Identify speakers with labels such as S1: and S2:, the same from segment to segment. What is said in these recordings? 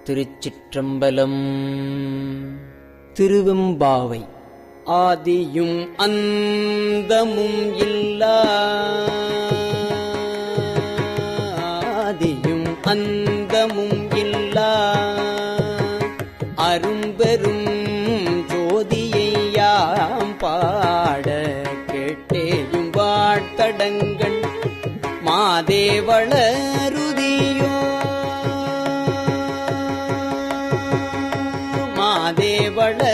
S1: திருச்சிற்றம்பலம். திருவெம்பாவை. ஆதியும் அந்தமும் இல்லா, ஆதியும் அந்தமும் இல்லா அரும்பெரும் ஜோதியை யாம் பாட கேட்டேயும் வாழ்த்தடங்கள் மாதேவளருதியோ, மாதேவளருதியோ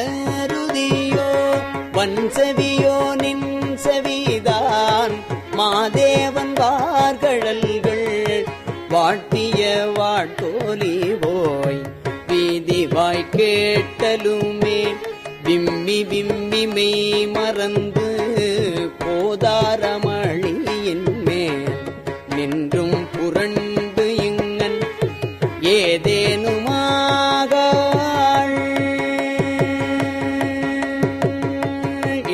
S1: வன்செவியோ நின் செவிதான் மாதேவன் வார்கழல்கள் வாழ்த்திய வாட்டோலி போய் வீதிவாய் கேட்டலுமே விம்மி விம்மி மெய் மறந்து போதாரமழியின் மேல் நின்றும் புரண்டு இங்கன் ஏதேனுமாகாள்,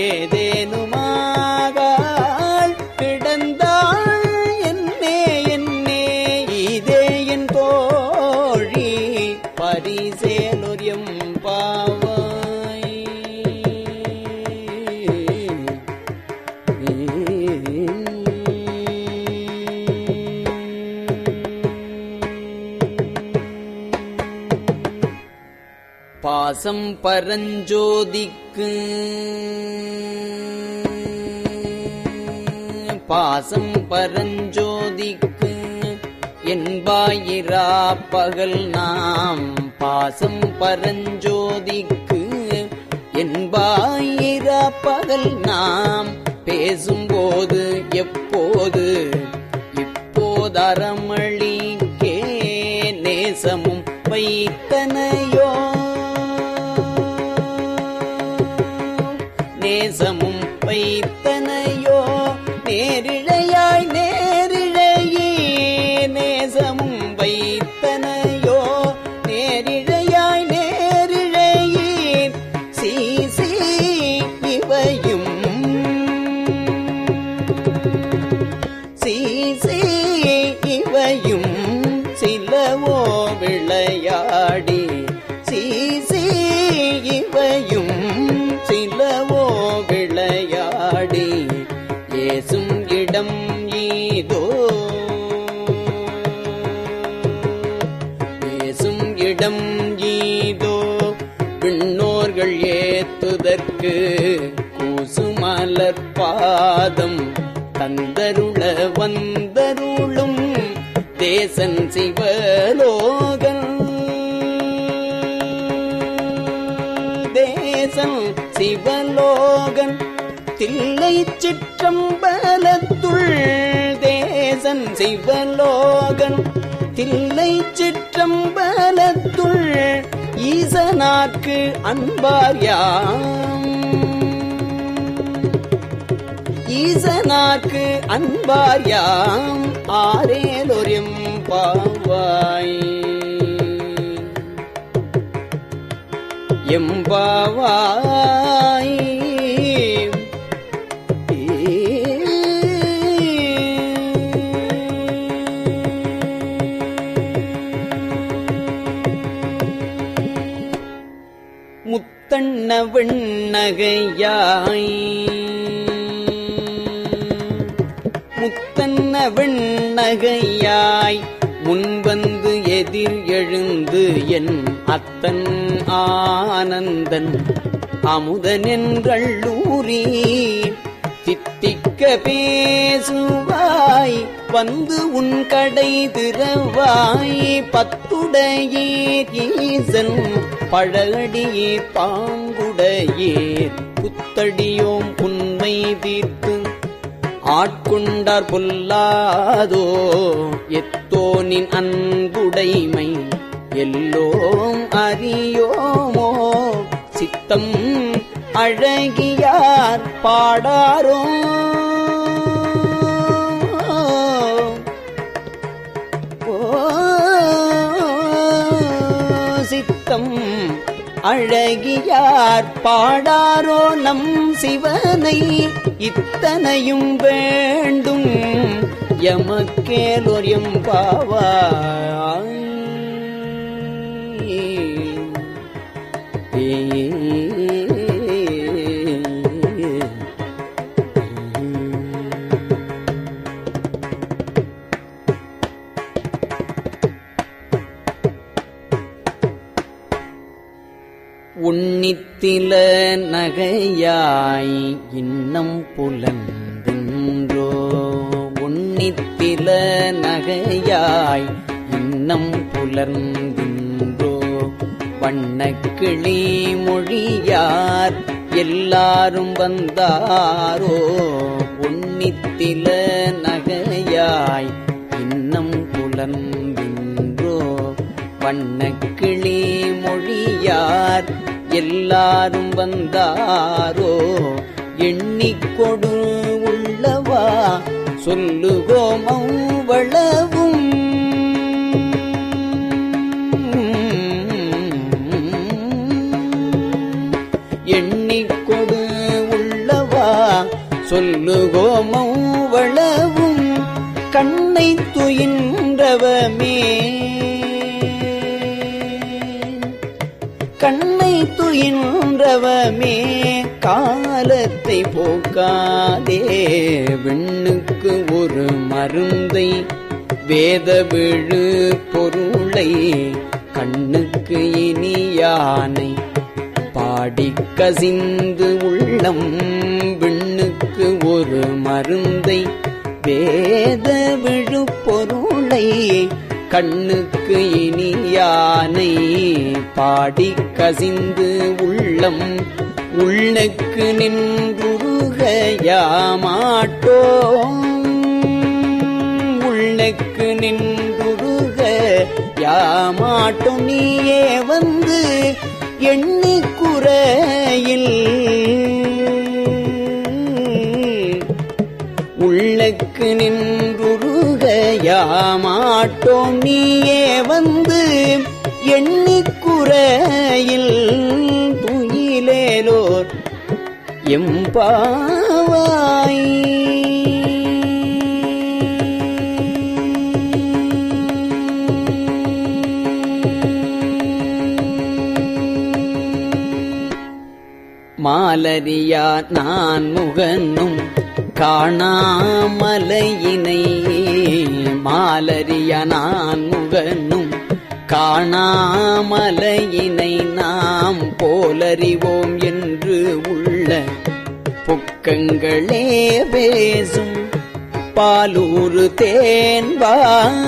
S1: ஏதேனுமாகாள் கிடந்தாள் என்னே என்னே இதே என் தோழி பரிசேலொரியம் பாவாய். பாசம் பரஞ்சோதிக்கு, பாசம் பரஞ்சோதிக்கு என்பாயிரா பகல் நாம், பாசம் பரஞ்சோதிக்கு என்பாயிரா பகல் நாம் பேசும்போது எப்போது இப்போதரமளிக்கே நேசமும் வைத்தனையோ, நேசமும் வைத்தனையோ நேரிழையாய் நேரிழையே, நேசமும் வைத்தனையோ நேரிழையாய் நேரிழையே சீசி இவையும், சீசி இவையும் சிலவோ விளையாடி, சீசி இவையும் சிலவோ விளையாடி ஏசும் இடம் ஈதோ, ஏசும் இடம் ஈதோ விண்ணோர்கள் ஏத்துதற்கு கூசுமலர் பாதம் தந்தருள வந்தருளும் தேசன் சிவலோகன், தேசன் சிவலோகன் தில்லை சிற்றம்பலத்துள், தேசன் சிவலோகன் தில்லை சிற்றம்பலத்துள் ஈசனார்க்கு அன்பார் யாம், ஈசனார்க்கு அன்பார் யாம் ஆரேலொரியம் பாவாய். எம்பாவாய். முத்தண்ண வெண்ணகையாய், முத்தண்ண வெண்ணகையாய் முன்வந்து எதிர் எழுந்து என் அத்தன் ஆனந்தன் அமுதன் என்றள்ளூரி தித்திக்க பேசுவாய் வந்து உன் கடை திறவாய் பத்துடையீர் ஈசன் பழடியே பாங்குடையீர் புத்தடியோம் புன்மை தீர்த்து ஆட்கொண்டார் பொல்லாதோ எத்தோனின் அன்புடைமை எல்லோம் அறியோமோ சித்தம் அழகியார் பாடாரோ சித்தம் அழகியார் பாடாரோ நம் சிவனை இத்தனையும் வேண்டும் எமக்கேலொரியம் பாவாய். உன்னித்தில நகையாய் இன்னம் புலந்தின்றோ உன்னித்தில நகையாய் இன்னம் புலர்ந்தின்றோ வண்ணக்கிளி மொழியார் எல்லாரும் வந்தாரோ உன்னித்தில நகையாய் இன்னம் புலர்ந்தின்றோ வண்ணக்கிளி மொழியார் எல்லாரும் வந்தாரோ எண்ணிக்கொடு உள்ளவா சொல்லுவோம் அவ்வளவும் எண்ணிக்கொடு உள்ளவா சொல்லுவோம் அவ்வளவும் கண்ணை துயின்றவமே கண்ணை துயின்றவமே காலத்தை போக்காதே விண்ணுக்கு ஒரு மருந்தை வேத விழு பொருளை கண்ணுக்கு இனியானை பாடிக் கசிந்து உள்ளம் விண்ணுக்கு ஒரு மருந்தை வேத விழு பொருளை கண்ணுக்கு இனியானை பாடிக் கசிந்து உள்ளம் உள்ளுக்கு நின்றுருக யாமாட்டோம் உள்ளுக்கு நின்றுருக யாமாட்டோம் நீயே வந்து எண்ணிக்குறையில் உள்ளுக்கு நின்றுருக யாமாட்டோம் நீயே வந்து எண்ணிக்குறையில் துயிலேலோர் எம்பாவாய் மாலரியா நான் முகனும் காணாமலையினை மாலரியா நான் முகனும் காணாமலையினை நாம் போலறிவோம் என்று உள்ள புக்கங்களே பேசும் பாலூரு தேன்வாய்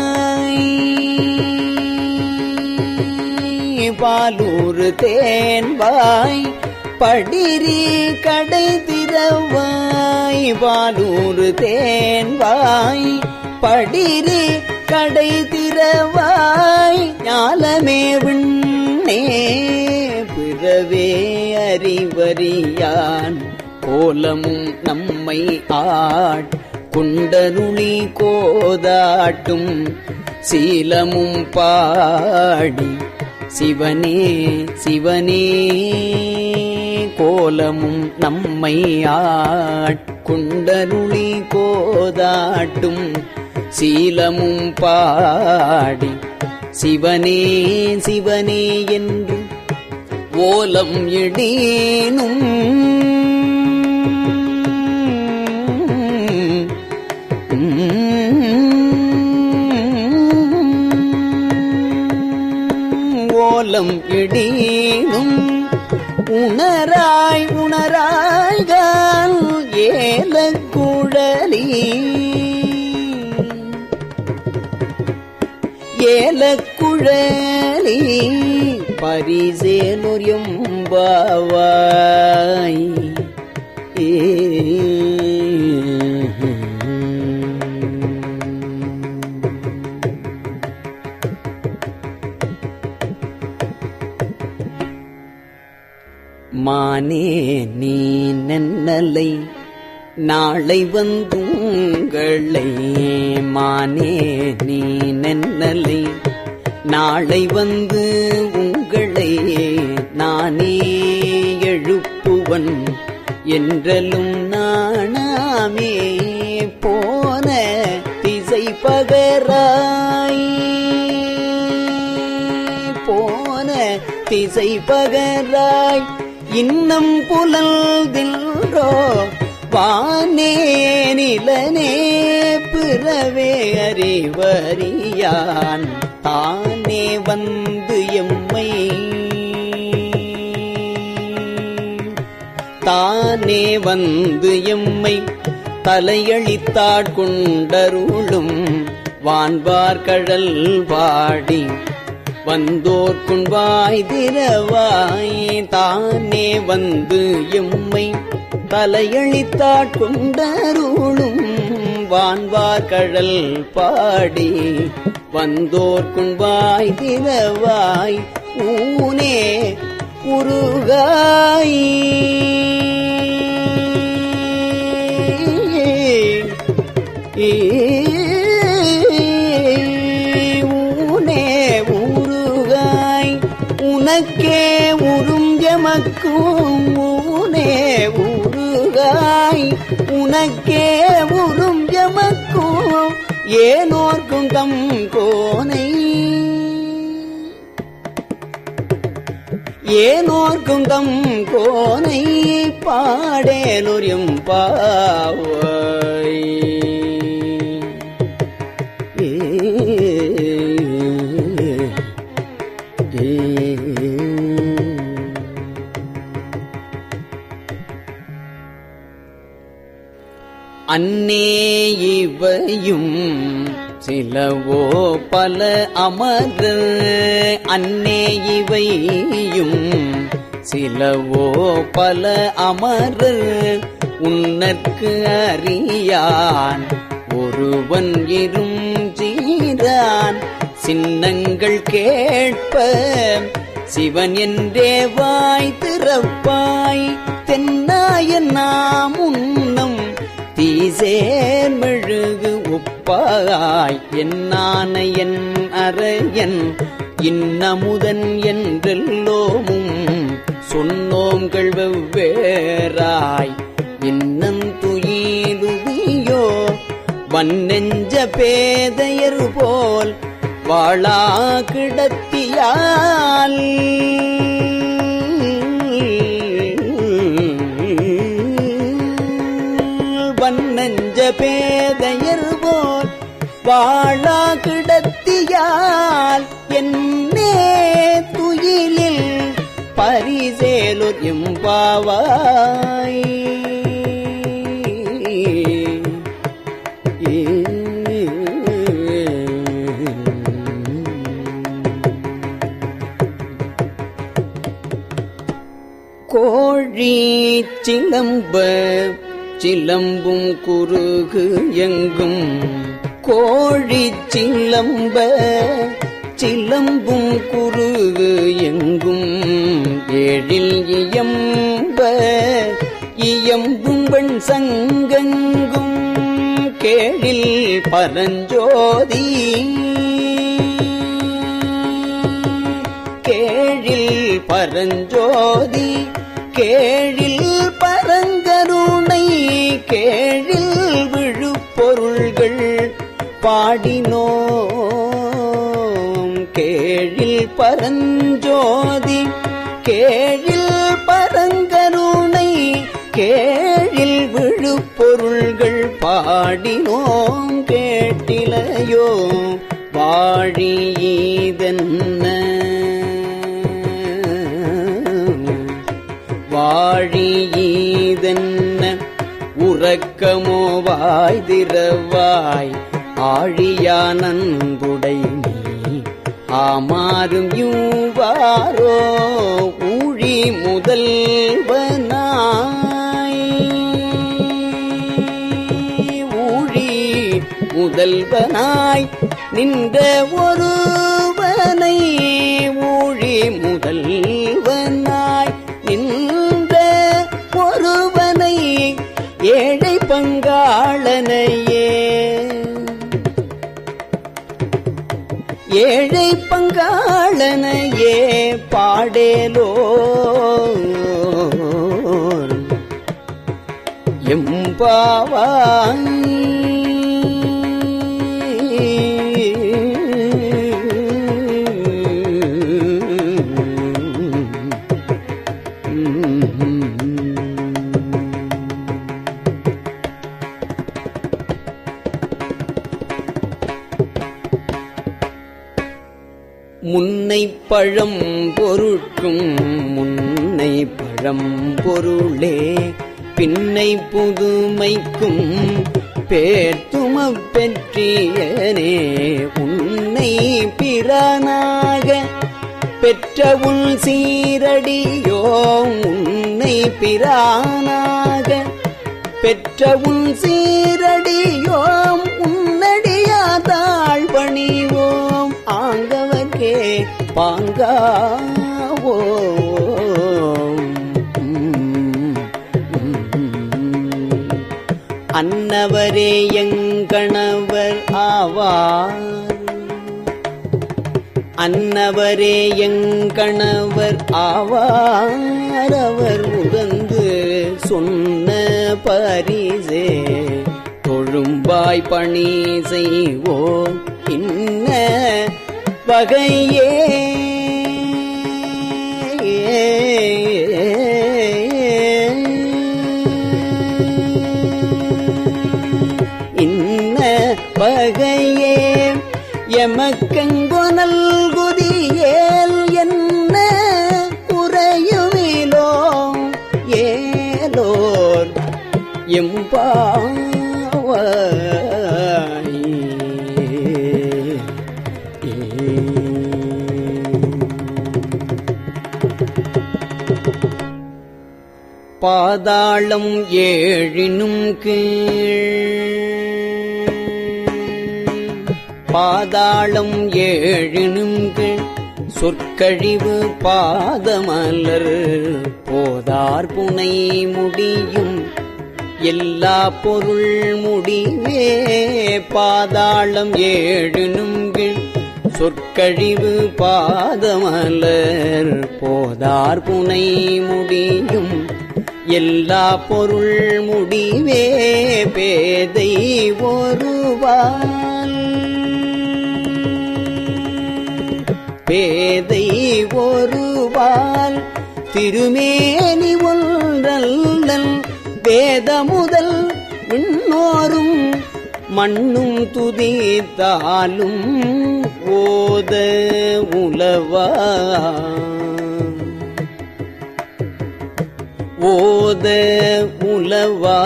S1: பாலூரு தேன்வாய் படிரி கடை திறவாய் பாலூரு தேன்வாய் படிரி கடை திறவாய் ஞாலமே விண்ணே பிறவே அறிவறியான் கோலமும் நம்மை குண்டருளி கோதாட்டும் சீலமும் பாடி சிவனே சிவனே கோலமும் நம்மை குண்டருளி கோதாட்டும் சீலமும் பாடி சிவனே சிவனே என்று ஓலம் இடீனும் ஓலம் இடீனும் உணராய் உணராய்கால் ஏலக்குழலி ஏலக்குழலி பரிசேலோர் எம்பாவாய் மானே நீ நன்னலை நாளை வந்துங்களை மானே நீ நன்னலை நாளை வந்து உங்களை நானே எழுப்புவன் என்றலும் நாணாமே போன திசை பகராய் போன திசை பகராய் இன்னம் புலல்தின்றோ வானே நிலனே பிறவே அறிவறியான் தானே வந்து எம்மை தானே வந்து எம்மை தலையளித்தாட்கொண்டருளும் வான்பார்கழல் பாடி வந்தோர்க்குன் வாய் திறவாய். தானே வந்து எம்மை தலையளித்தாட்கொண்டருளும் வான்பார்கழல் பாடி வந்தோர்க்குன் வாய் திறவாய். ஊனே உருகாய் ஊனே உருகாய் உனக்கே உறும் எமக்கும். ஊனே உருகாய் உனக்கே உறும் எமக்கும் ஏனோர்க்கும் தம் கோனை. ஏனோர்க்கும் தம் கோனை பாடேலொரும் பாவை. அன்னே இவையும் சிலவோ பல அமரர். அன்னே இவையும் சிலவோ பல அமரர் உன்னற்கு அறியான் ஒருவன் இரும் சீரான். சின்னங்கள் கேட்ப சிவன் என்றே வாய் திறப்பாய். தென்னாய நாம் உன்னம் தீசேர் மெழுகு ஒப்பாய். என்னான என் அறையன் இன்னமுதன் என்றெல்லோமும் சொன்னோங்கள் வெவ்வேறாய். இன்னம் துயிலுதியோ வன்னெஞ்ச பேதையர் போல் வாழா கிடத்தியால். வன்னெஞ்ச பேதையர் போல் வாழா கிடத்தியால். என்னே துயிலில் பரிசேலோர் எம்பாவாய். கோழி சிலம்ப சிலம்பும் குறுகு எங்கும். கோழி சிலம்ப சிலம்பும் குறுகு எங்கும். ஏழில் இயம்ப இயம்பும் வெண் சங்கெங்கும். கேழில் பரஞ்சோதி கேழில் பரஞ்சோதி கேழில் பரங்கருணை. கேழில் விழுப்பொருள்கள் பாடினோம். கேழில் பரஞ்சோதி கேழில் பரங்கருணை. கேழில் விழுப்பொருள்கள் பாடினோம். கேட்டிலையோ வாழியதென்ன வாழியதென்ன உறக்கமோ வாய் திறவாய். ஆழியானன்புடை நீ ஆமாறும் யூவாரோ ஊழி முதல்வனாய். ஊழி முதல்வனாய் நின்ற ஒருவனை. ஊழி முதல்வனாய் நின்ற ஒருவனை ஏழை பங்காளனையே. ஏழை பங்காளனையே பாடேலோ எம்பாவாய். முன்னை பழம் பொருட்கும் முன்ன பண்ணை பழம்பொருளே பின்னை புதுமைக்கும் பேர்த்துமப் பெற்றியனே உன்னை பிரானாக பெற்ற உன் சீரடியோ உன்னை பிரானாக பெற்ற உன் சீரடியோம் உன்னடியாதாள் பணிவோம் ஆங்கவர்க்கே பாங்காவோ அன்னவரே எங்கணவர் ஆவார் அன்னவரே எங்கணவர் ஆவார் அவர் உகந்து சொன்ன பரிசே தொழும்பாய் பணி செய்வோம் இன்ன வகையே இன்ன வகையே எமக்கெங்கொனல் குதியேல் என்ன குறையுமிலோ ஏலோர் எம்பாவாய் பாதாளம் ஏழினும் கீழ் பாதாளம் ஏழினும் கீழ் சொற்கழிவு பாதமலர் போதார் புனை முடியும் எல்லா பொருள் முடிவே பாதாளம் ஏழினும் கீழ் சொற்கழிவு பாதமலர் போதார் புனை முடியும் எல்லா பொருள் முடிவே பேதை ஒருவால் பேதை ஒருவால் திருமேனி ஒன்றல்லன் வேத முதல் விண்ணோரும் மண்ணும் துதித்தாலும் ஓத உலவா ஓத உலவா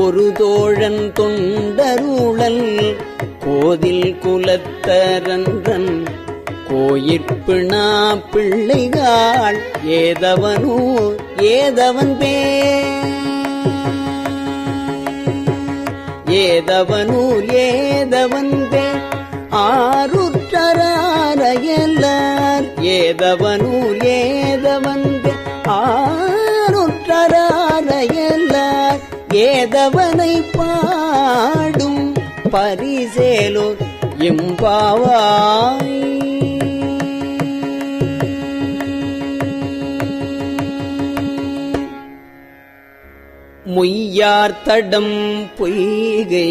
S1: ஒரு தோழன் தொண்டருளல் கோதில் குலத்தரன்றன் கோயிற்பிணா பிள்ளைகாள் ஏதவனூர் ஏதவன் ஏதவனூர் ஏதவன் ஆருற்றரையல்லார் ஏதவனூர் ஏதவன் ஆருற்றரையல்லார் ஏதவனை பாடும் பரிசேலோ எம்பாவாய் முய்யார் தடம் பொய்கை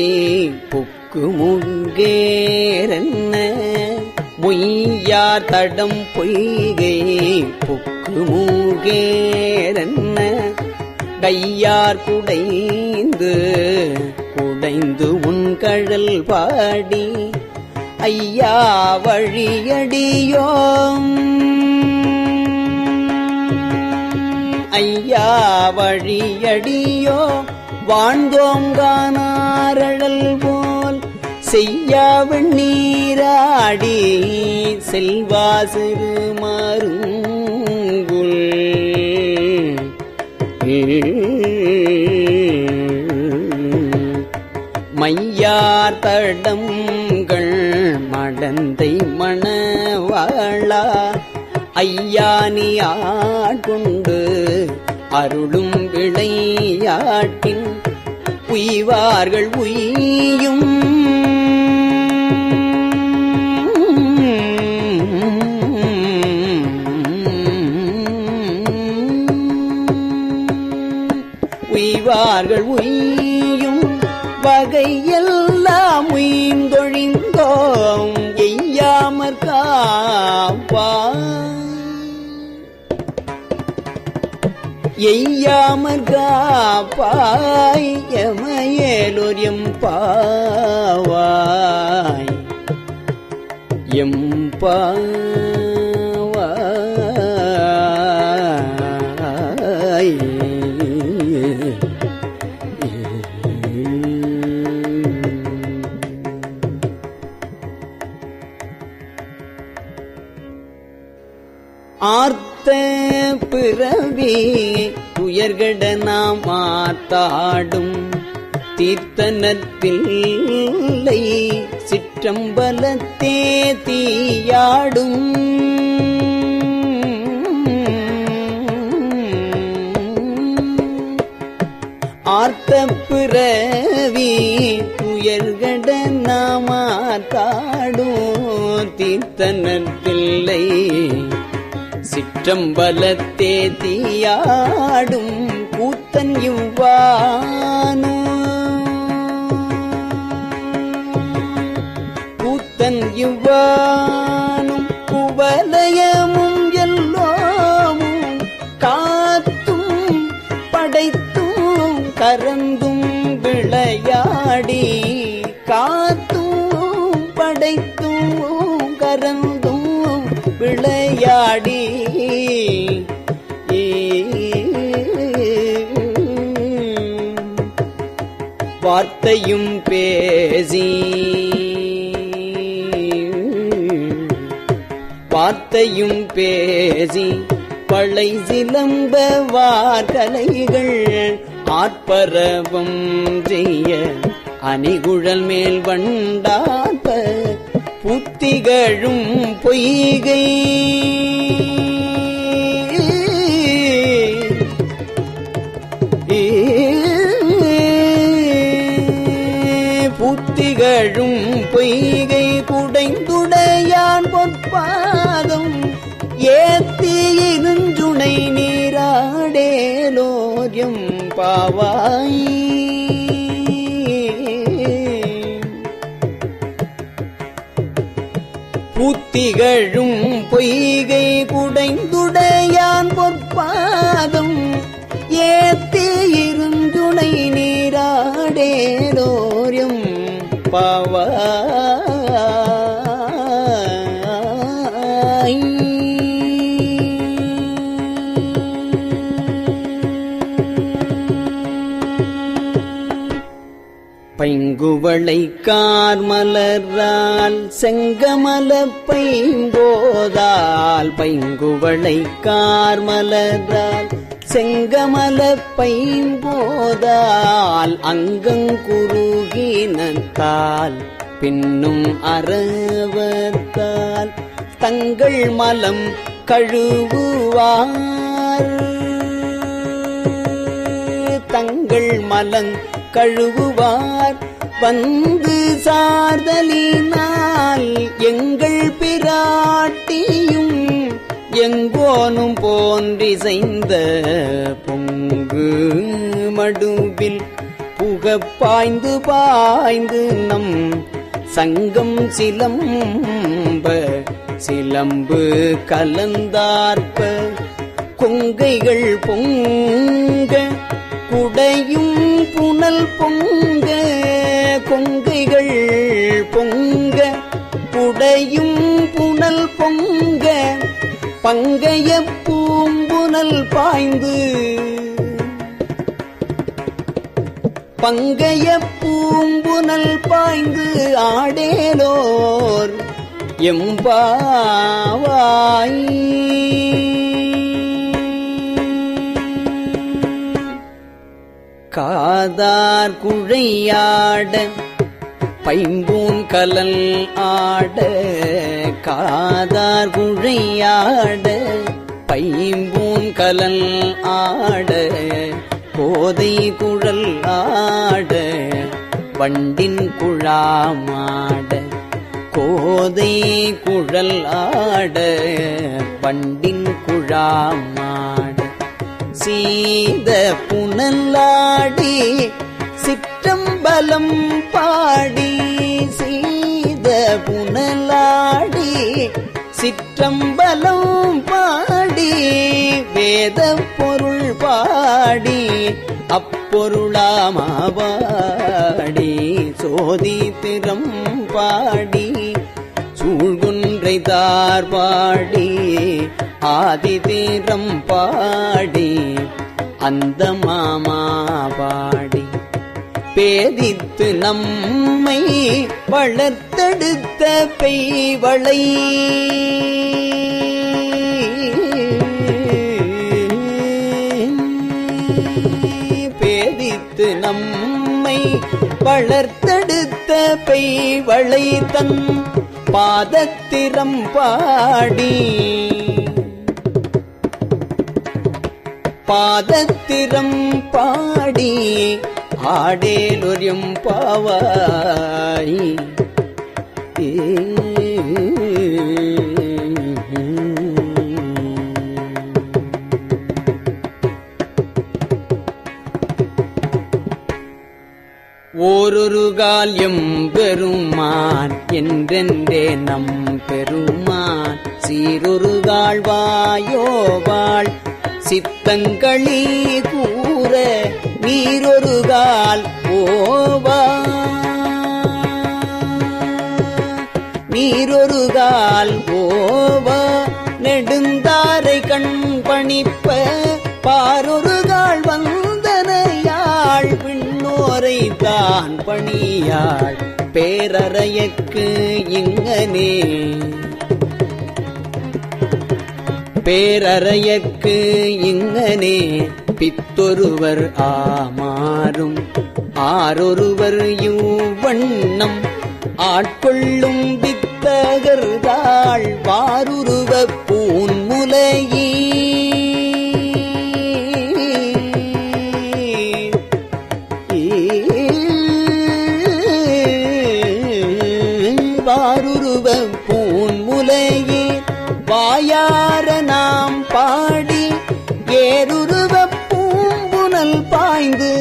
S1: புக்கு முங்கேரன்ன முய்யார் தடம் பொய்கை புக்கு முங்கேரன்ன கையார் குடைந்து குடைந்து உன் கழல் பாடி ஐயா வழியடியோம் ஐயா வழியடியோ வாழ்ந்தோங்கானாரழல் போல் செய்யா வெண்ணீராடி செல்வா சிறு மருங்குல் மையார் தடங்கள் மடந்தை மணவாளா ஐயா நீ ஆட்கொண்டு அருளும் விளையாட்டின் உய்வார்கள் உய்யும் உய்வார்கள் உய்யும் வகையெல்லாம் உய்ந்தொழிந்தோம் எய்யாமற் காப்பாய் எய்யாமற் காப்பாய் எமையேலோர் எம்பாவாய் எம்பாவாய் ஆர்த்த பிறவி துயர்கட நாம் ஆத்தாடும் தீர்த்தனத்தில்லை சிற்றம்பலத்தே தீயாடும் ஆர்த்த பிறவி துயர்கட நாம் ஆத்தாடும் தீர்த்தனத்தில்லை சிற்றம்பலத்தே தீயாடும் கூத்தன் இவ்வானோ கூத்தன் இவ்வானும் குவலயமும் எல்லோமும் காத்தும் படைத்தும் கரந்தும் விளையாடி காத்தும் படைத்தும் கரந்தும் விளையாடி வார்த்தையும் பேசி வார்த்தையும் பேசி பழை சிலம்ப வார்கலைகள் ஆர்ப்பரவம் செய்ய அணிகுழல் மேல் வண்டார்ப்ப புத்திகழும் பொய்கை புத்திகழும் பொய்கை குடைந்துடையான் பொற்பாதம் ஏத்தி இருஞ்சுனை நீராடேலோரியம் பாவாய் புத்திகழும் பொய்கை குடைந்துடையான் பொற்பாதம் ஏத்தி இருஞ்சுனை நீராடேலோரியம் பாவாய் பைங்குவளை கார்மலரால் செங்கமல பைம்போதால் பைங்குவளை கார்மலரால் செங்கமல பைம்போதால் அங்கங்குருகினத்தால் பின்னும் அரவத்தால் தங்கள் மலம் கழுவுவார் தங்கள் மலங் கழுவுவார் வந்து சார்தலினால் எங்கள் பிராட்டியும் எங்கோனும் போன்றிசைந்த பொங்கு மடுவில் புகப்பாய்ந்து பாய்ந்து நம் சங்கம் சிலம்ப சிலம்பு கலந்தார்ப்ப கொங்கைகள் பொங்க குடையும் புனல் பொங்க கொங்கைகள் பொங்க குடையும் புனல் பொங்க பங்கைய பூம்புனல் பாய்ந்து பங்கைய பூம்புனல் பாய்ந்து ஆடேலோர் எம்பாவாய் காதார் குழையாட பைம்பூன் கலல் ஆட காதார் குழையாட பைம்பூன் கலல் ஆட கோதை குழல் ஆட வண்டின் குழாமாட கோதை குழல் ஆட வண்டின் குழாமாட சீத புனலாடி சிற்றம்பலம் பாடி சீத புனலாடி சிற்றம்பலம் பாடி வேத பொருள் பாடி அப்பொருளாமாவாடி சோதி திறம் பாடி சூழ்குன்றை தார் பாடி ஆதி தீரம் பாடி அந்த மாமா பாடி பேதித்து நம்மை வளர்த்தெடுத்த பெய்வளை வளர்த்தெடுத்த பெய்வளை தன் பாதத்திரம் பாடி பாதத்திரம் பாடி ஆடேலொரியம் பாவாய். ஓரொரு கால் எம்பெருமான் என்றென்றே நம் பெருமான் சீரொரு கால் வாயோவாள் சித்தங்களி கூற நீரொரு கால் ஓவா நீரொரு கால் ஓவா நெடுந்தாரை கண் பணிப்ப பாரொரு கால் வந்தனையாள் விண்ணோரை தான் பணியாள் பேரறையக்கு இங்கனே பேரறையக்கு இங்கனே பித்தொருவர் ஆமாறும் ஆரொருவர் யூவண்ணம் ஆட்கொள்ளும் வித்தகர்தாள் வாருருவ பூன்முலையீ வாருருவ பூன்முலையே வாயார நாம் பாடி ஏருருவ பூம்புனல் பாய்ந்து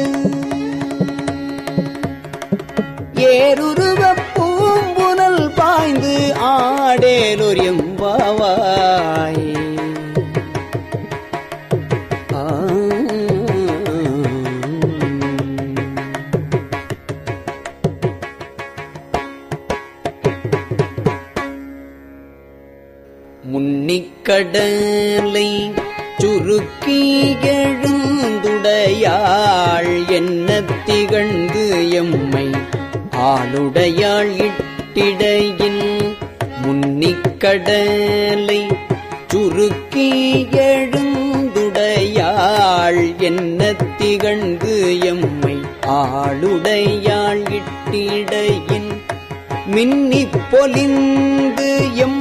S1: ஏருருவ பூம்புனல் பாய்ந்து ஆடேலொரியம் பாவாய். முன்னிக்கடலை சுருக்கி எழுந்துடையாள் என்ன திகழ்ந்து எம்மை ஆளுடையாள் இட்டிடையில் முன்னிக்கடலை சுருக்கி எழுந்துடையாள் என்ன திகழ்ந்து எம்மை ஆளுடையாள் இட்டிடையில் மின்னிப் பொலிந்து எம்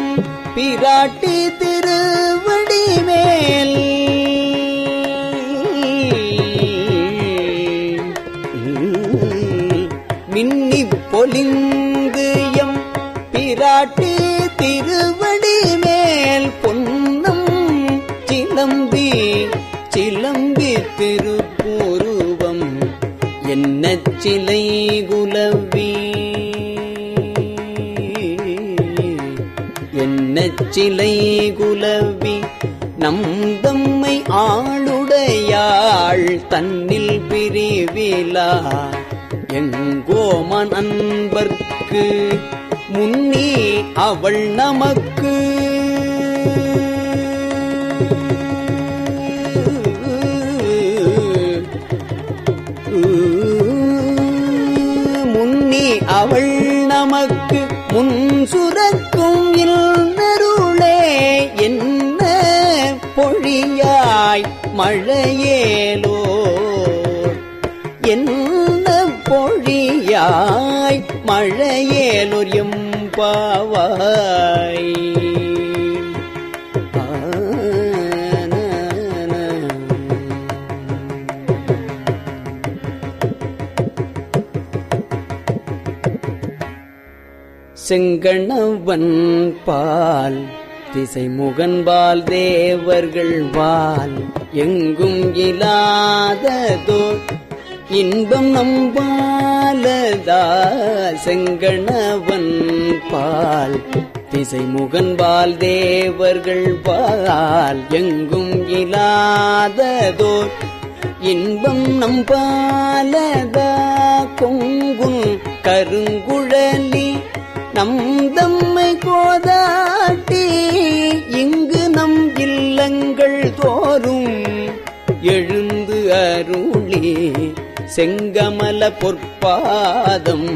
S1: பிராட்டி திருவடி மேல் மின்னிப் பொலிந்து எம் பிராட்டி திருவடி மேல் பொன்னம் சிலம்பி சிலம்பி திருப்பூருவம் என்ன சிலை குலவி சிலை குலவி நம் தம்மை ஆளுடையாள் தன்னில் பிரிவிலா எங்கோமன் அன்பர்க்கு முன்னே அவள் நமக்கு முன்னே அவள் நமக்கு முன் சுரக்கும் என்ன பொழியாய் மழையேலோ என்ன பொழியாய் மழையேலோர் எம்பாவாய். செங்கணவன் பால் திசைமுகன்பால் தேவர்கள் வால் எங்கும் இலாததோ இன்பம் நம்பாலதா செங்கணவன் பால் திசைமுகன்பால் தேவர்கள் பால் எங்கும் இலாததோ இன்பம் நம்பாலதா கொங்குன் கருங்குழலி நம் தம்மை கோதாட்டி இங்கு நம் இல்லங்கள் தோறும் எழுந்து அருளி செங்கமல பொற்பாதம்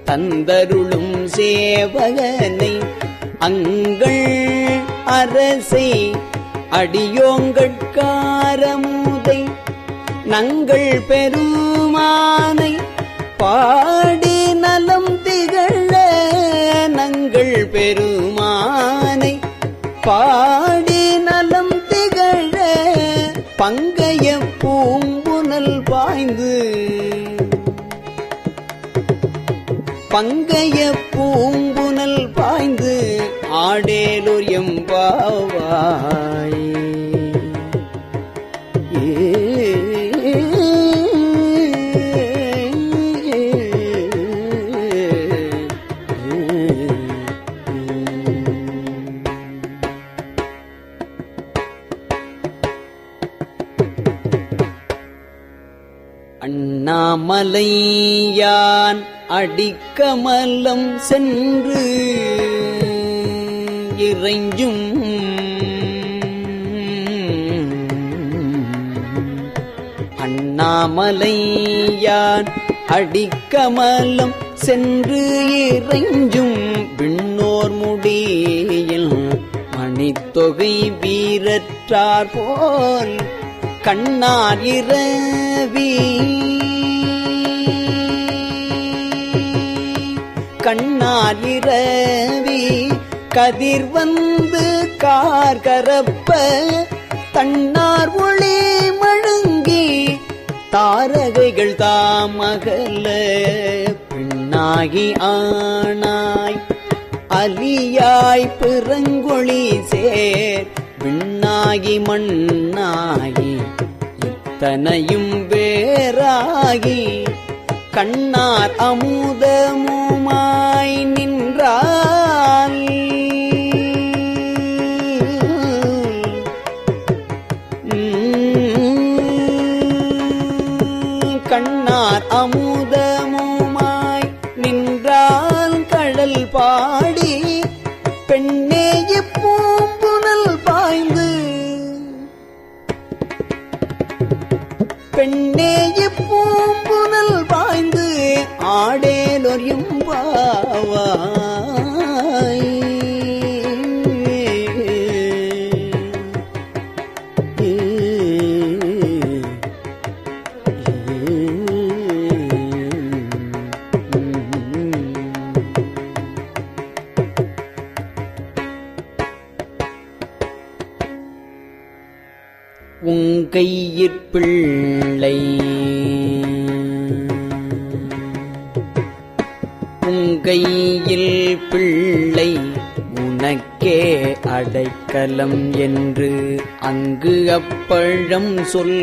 S1: தந்தருளும் சேவகனை அங்கள் அரசை அடியோங்கட்காரமுதை நங்கள் பெருமானை பாடி நலம் திகழ நங்கள் பெருமானை பாடி நலம் திகழ பங்கைய பூம்புனல் பாய்ந்து பங்கைய பூம்புனல் பாய்ந்து ஆடேலோர் எம்பாவாய். அண்ணாமலையான் அடிக்கமலம் சென்று இறைஞ்சும் அண்ணாமலையான் அடிக்கமலம் சென்று இறைஞ்சும் விண்ணோர் முடியில் மணித்தொகை வீரற்றார் போல் கண்ணார் இரவி கண்ணார் இரவி கதிர் வந்து கார்கரப்ப தன்னார் ஒளி மழுங்கி தாரகைகள் தாமகல பின்னாகி ஆனாய் அலியாய் பிறங்கொழி சேர் விண்ணாகி மண்ணாகி இத்தனையும் வேறாகி கண்ணார் அமுதமுமாய் நின்றால் கண்ணார் அமுதமுமாய் நின்றால் கடல் பாடி பெண்ணே பூம்புனல் பாய்ந்து பெண்ணே பூம்புனல் பாய்ந்து ஆடேலோர் எம்பாவாய். உங்கையிற் பிள்ளை உங்கையில் பிள்ளை உனக்கே அடைக்கலம் என்று அங்கு அப்பழம் சொல்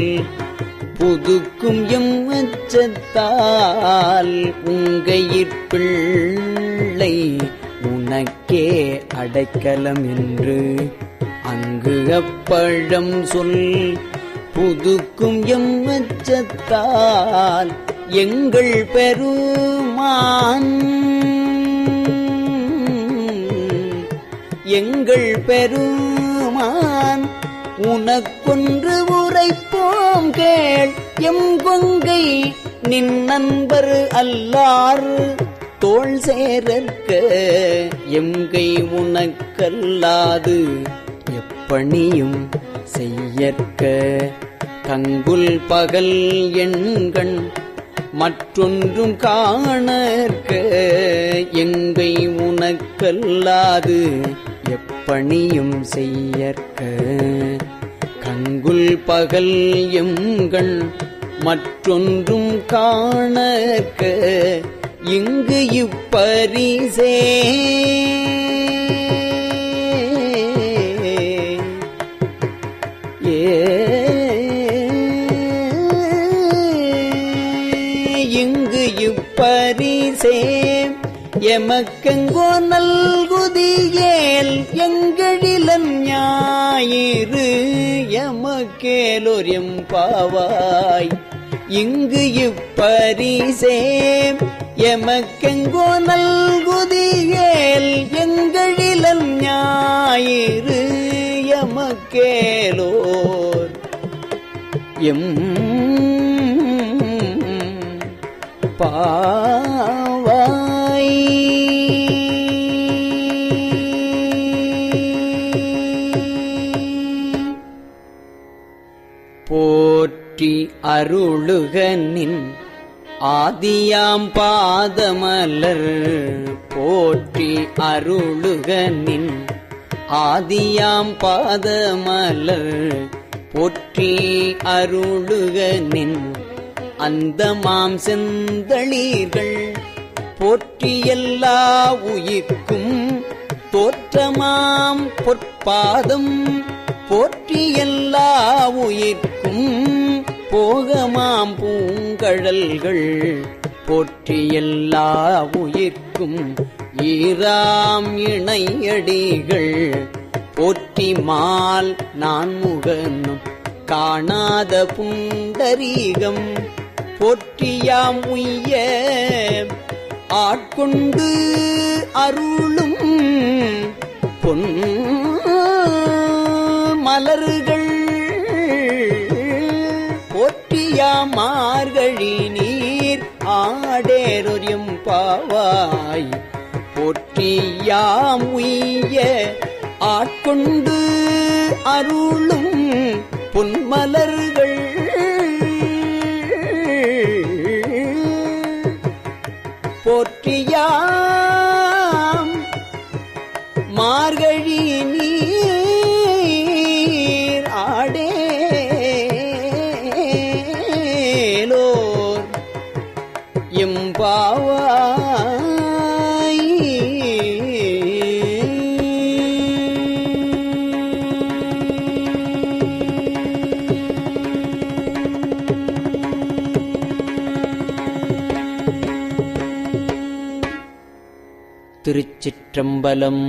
S1: புதுக்கும் எம் அச்சத்தால் உங்கையிற் பிள்ளை உனக்கே அடைக்கலம் என்று அங்கு அப்பழம் சொல் புதுக்கும் எம் அச்சத்தால் எங்கள் பெருமான் எங்கள் பெருமான் உனக்கொன்று உரைப்போம் கேள் எம் கொங்கை நின் நண்பர் அல்லார் தோள் சேரற்க எம்கை உனக்கல்லாது எப்பணியும் செய்யற்க கங்குல் பகல் எண்கண் மற்றொன்றும் காணற்க எங்கை உனக்கல்லாது எப்பணியும் செய்யற்க கங்குல் பகல் எம்கண் மற்றொன்றும் காணற்க இங்கு இப்பரிசே இங்கு இப்பரிசே எமக்கெங்கோ நல்குதியேல் எங்களிலன் ஞாயிறு எமக்கேலோர் எம்பாவாய். இங்கு இப்பரிசே எமக்கெங்கோ நல்குதியேல் எங்களிலன் ஞாயிறு எமக்கேலோர் எம் பாவாய். போற்றி அருளுக நின் ஆதியாம் பாதமலர் போற்றி அருளுக நின் ஆதியாம் பாதமலர் போற்றி அருளுக நின் அந்தமாம் செந்தளீர்கள் போற்றி எல்லா உயிர்க்கும் தோற்றமாம் பொற்பாதம் போற்றி எல்லா உயிர்க்கும் போகமாம் பூங்கழல்கள் போற்றி எல்லா உயிர்க்கும் ஈராம் இணையடிகள் போற்றி மால் நான்முகனும் காணாத புண்டரீகம் போற்றியாம் உய்ய ஆட்கொண்டு அருளும் பொன் மலர்கள் போற்றியாம் மார்கழி நீர் ஆடேரொரியம் பாவாய் போற்றியாம் உய்ய ஆட்கொண்டு அருளும் பொன்மலர்கள் போற்றியாம் மார்கழி நீர் ஆடேலோர் எம்பாவாய் திருச்சிற்றம்பலம்.